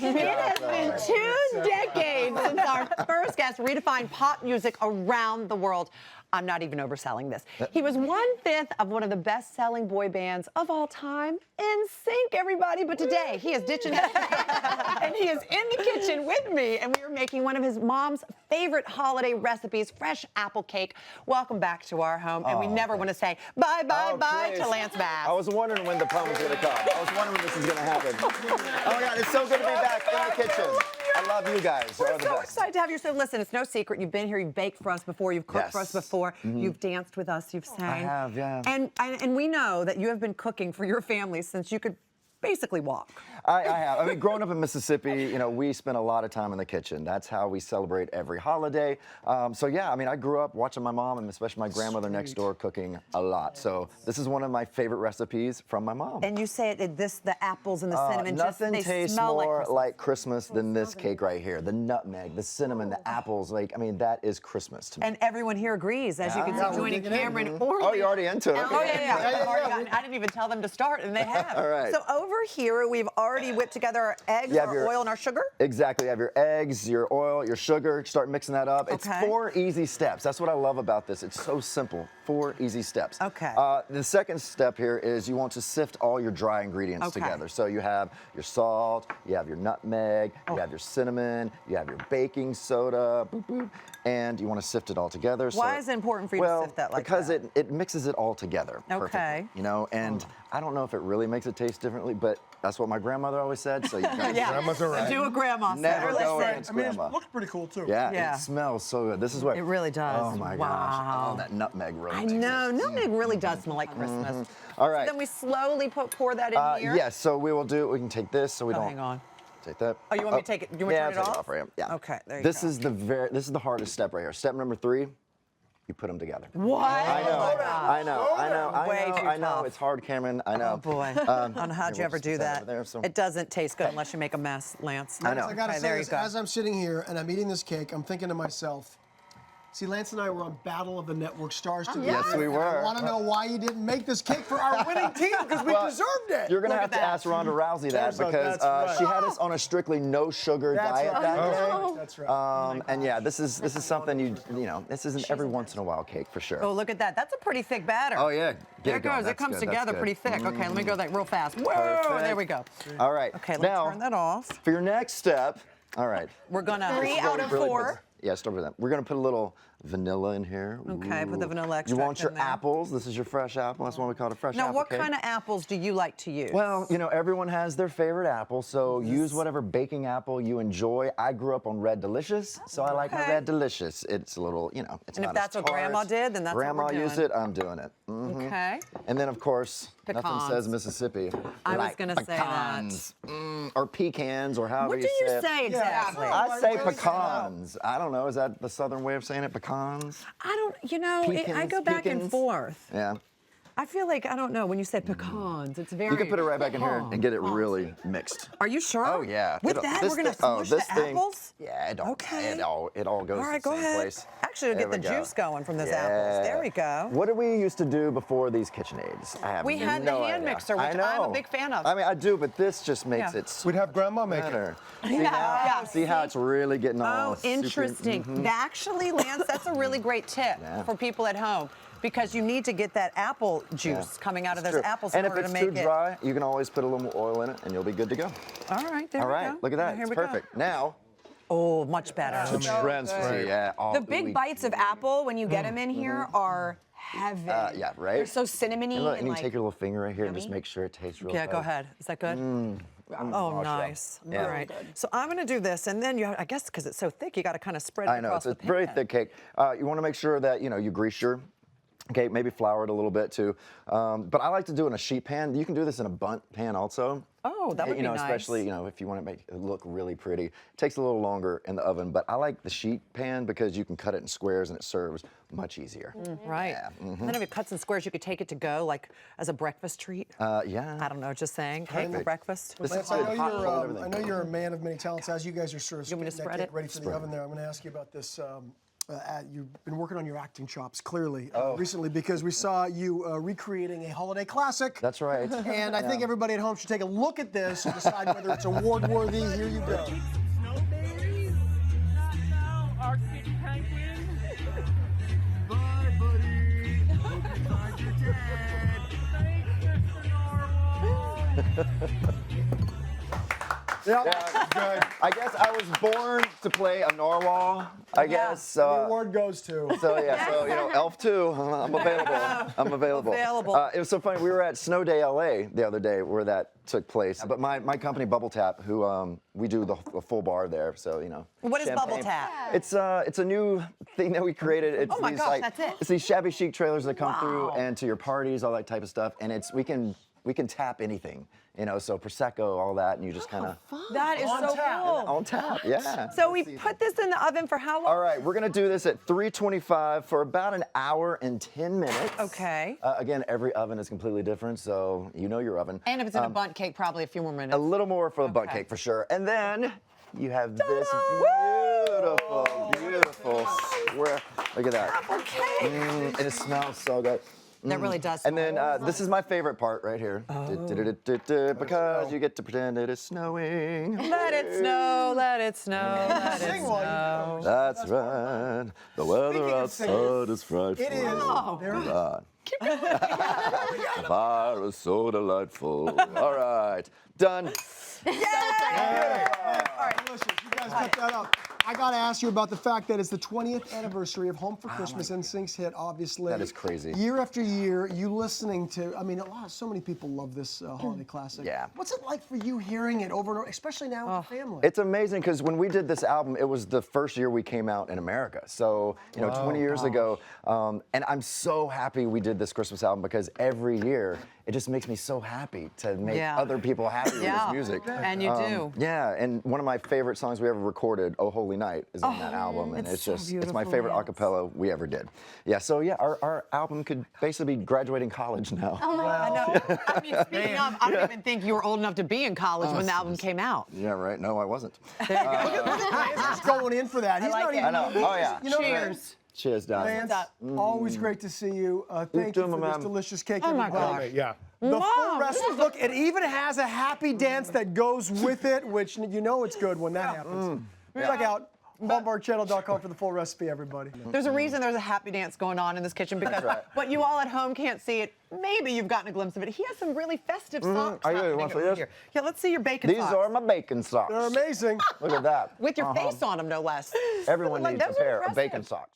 It has been 2 decades since our first guest redefined pop music around the world. I'm not even overselling this. He was 1/5 of one of the best-selling boy bands of all time, NSYNC, everybody. But today, he is ditching that and he is in the kitchen with me, and we are making one of his mom's favorite holiday recipes, fresh apple cake. Welcome back to our home, and we never want to say bye, bye to Lance Bass. I was wondering when the pun was going to come. I was wondering when this was going to happen. Oh my God, it's so good to be back in the kitchen. I love you guys. We're so excited to have you. So listen, it's no secret. You've been here. You've baked for us before. You've cooked for us before. You've danced with us. You've sang. I have, yeah. And we know that you have been cooking for your family since you could basically walk. I have. I mean, growing up in Mississippi, you know, we spent a lot of time in the kitchen. That's how we celebrate every holiday. So yeah, I mean, I grew up watching my mom and especially my grandmother next door cooking a lot. So this is one of my favorite recipes from my mom. And you say the apples and the cinnamon, nothing they tastes smell more like Christmas than this cake right here. The nutmeg, the cinnamon, the apples. Like, I mean, that is Christmas to me. And everyone here agrees, as you can see, joining Cameron. Oh, you're already into it. Oh, yeah. I didn't even tell them to start, and they have. All right. So over here, we've already whipped together our eggs, our oil, and our sugar? Exactly. You have your eggs, your oil, your sugar. Start mixing that up. It's 4 easy steps. That's what I love about this. It's so simple. 4 easy steps. Okay. The second step here is you want to sift all your dry ingredients together. So you have your salt, you have your nutmeg, you have your cinnamon, you have your baking soda, boop, boop, and you want to sift it all together. Why is it important for you to sift that like because that? it mixes it all together perfectly, you know, and I don't know if it really makes it taste differently, but that's what my grandmother always said, so you guys Grandma's all right. Do what grandma said. never go I against mean, it grandma. looks pretty cool, too. Yeah, it smells so good. This is what It really does. Oh my gosh. Oh, that nutmeg really I makes know. it. Nutmeg really does smell like Christmas. All right. So then we slowly pour that in here? Yes, so we can take this so we don't hang on. take that. Oh, you want me to take it? You want to turn it take off? it off right here. Yeah. Okay, there you this go. This is the hardest step right here. Step number 3, you put them together. What? I know. tough. It's hard, Cameron. I know. Oh, boy. How'd you ever do that? It doesn't taste good unless you make a mess, Lance. I know. I gotta Okay, say there you this, go. as I'm sitting here and I'm eating this cake, I'm thinking to myself, see, Lance and I were on Battle of the Network Stars together. Yes, we were. I want to know why you didn't make this cake for our winning team, because we deserved it. You're going to have to ask Ronda Rousey that because she had us on a strictly no sugar diet that day. That's right. And yeah, this is something you know, this is an every once in a while cake for sure. Oh, look at that. That's a pretty thick batter. Oh yeah. There it goes. It comes together pretty thick. Okay, let me go that real fast. Whoa, there we go. All right. Okay, let's turn that off. For your next step, all right. We're gonna 3 out of really 4. Yeah, start with that. We're gonna put a little vanilla in here. Okay, put the vanilla extract You want your in there. apples. This is your fresh apple. That's why we call it a fresh apple Now, what cake. kind of apples do you like to use? Well, you know, everyone has their favorite apple, so use whatever baking apple you enjoy. I grew up on Red Delicious, so I like my Red Delicious. It's a little, you know, it's And not if that's as what Grandma tart. did, then that's what we're Grandma doing. used it, I'm doing it. Okay. And then, of course, nothing Pecans. says Mississippi. I was like gonna say that. pecans. Or pecans, or however What do you say it. say exactly? I say pecans. I don't know. Is that the southern way of saying it? Pecans? I don't, you know, I go back and pecans. forth. Yeah. I feel like, I don't know, when you say pecans, it's very... You can put it right back in here and get it really mixed. Are you sure? Oh yeah. With that, we're gonna smush the apples? Yeah, it all, Okay. it all goes All right, to go the same ahead. place. Actually, it'll get the There we juice going from those apples. There we go. What did we used to do before these KitchenAids? I have We had no the hand idea. mixer, which I know. I'm a big fan of. I mean, I do, but this just makes Yeah. it We'd have Grandma make it. better. Yeah. See how it's really getting all Oh, super- interesting. Actually, Lance, that's a really great tip for people at home, because you need to get that apple juice coming out of those True. apples and in order if to it's make too dry, you can always put a little more oil in it, and you'll be good to go. All right, there All we right, go. look at that. Here It's we go. perfect. Now, Oh, much better. to transfer, yeah. all The big ooey. bites of apple, when you get them in here, are heaven. Yeah, right. They're so cinnamony And look, and you like. take your little finger right here and just yummy. make sure it tastes real Yeah, good. go ahead. Is that good? Oh, nice. Yeah. All right. So I'm going to do this, and then I guess because it's so thick, you got to kind of spread it I know, across it's a the very pan. thick cake. You want to make sure that, you know, you grease your cake, maybe flour it a little bit too. But I like to do it in a sheet pan. You can do this in a bundt pan also. Oh, that would you be know, nice. especially, you know, if you want to make it look really pretty. It takes a little longer in the oven, but I like the sheet pan because you can cut it in squares and it serves much easier. Right. Yeah, And then if it cuts in squares, you could take it to go, like as a breakfast treat. Yeah. I don't know, just saying. Cake for breakfast. This Lance, is I good. know Hot, cold, you're, everything. I know you're a man of many talents. As you guys are sort of You want me to getting that spread cake it? ready for the oven there, I'm going to ask you about this you've been working on your acting chops clearly recently because we saw you recreating a holiday classic. That's right. And I think everybody at home should take a look at this and decide whether it's award-worthy. Here you go. Snowberries, not now, Arctic penguin. Bye, buddy. Hope you find your dad. Thanks, Mr. Narwhal. Yeah, good. I guess I was born to play a narwhal. I guess. The award goes to. So Elf 2, I'm available. I'm available. It was so funny. We were at Snow Day LA the other day where that took place. But my company Bubble Tap, who we do the full bar there. So What is Bubble Tap? It's a new thing that we created. It's Oh my these, gosh, that's it. It's these shabby chic trailers that come through and to your parties, all that type of stuff. And we can tap anything. So Prosecco, all that, and you just kind of That is so cool. on tap, yeah. So we put this in the oven for how long? All right, we're gonna do this at 325 for about an hour and 10 minutes. Okay. Again, every oven is completely different, so you know your oven. And if it's in a bundt cake, probably a few more minutes. A little more for the bundt cake for sure. And then you have this beautiful square. Look at that. And it smells so good. That really does. And then this is my favorite part right here. Because you get to pretend it is snowing. Let it snow, let it snow, let it Sing while you snow. That's right. The weather Speaking of outside is frightful. It is. There it is. God. The fire is so delightful. All right, done. All right, delicious. You guys cut that up. I got to ask you about the fact that it's the 20th anniversary of Home for Christmas, NSYNC's hit, obviously. That is crazy. Year after year, you listening to, so many people love this holiday classic. Yeah. What's it like for you hearing it over and over, especially now with the family? It's amazing because when we did this album, it was the first year we came out in America. So, 20 years ago. And I'm so happy we did this Christmas album because every year it just makes me so happy to make other people happy with this music. And you do. Yeah, and one of my favorite songs we ever recorded, Oh Holy Night, is on that album. And it's so just, it's my beautiful, favorite yes. a cappella we ever did. Yeah, so our album could basically be graduating college now. I know. I mean, speaking of, I don't even think you were old enough to be in college when the album came out. Yeah, right. No, I wasn't. Look at Lance going in for that. He's like not it. even. I know. Oh, yeah. You know, Cheers. Cheers, Don. Lance, up? always great to see you. Thank you too, for my this man. delicious cake. Oh my everybody. gosh. Yeah. The full Mom, recipe, look, it even has a happy dance that goes with it, which you know it's good when that happens. Check out BombardChannel.com for the full recipe, everybody. There's a reason there's a happy dance going on in this kitchen because what you all at home can't see it. Maybe you've gotten a glimpse of it. He has some really festive socks Are you- happening want to see over this? here. Yeah, let's see your bacon These socks. are my bacon socks. They're amazing. Look at that. With your face on them, no less. Everyone Like, needs a those are pair of impressive. bacon socks.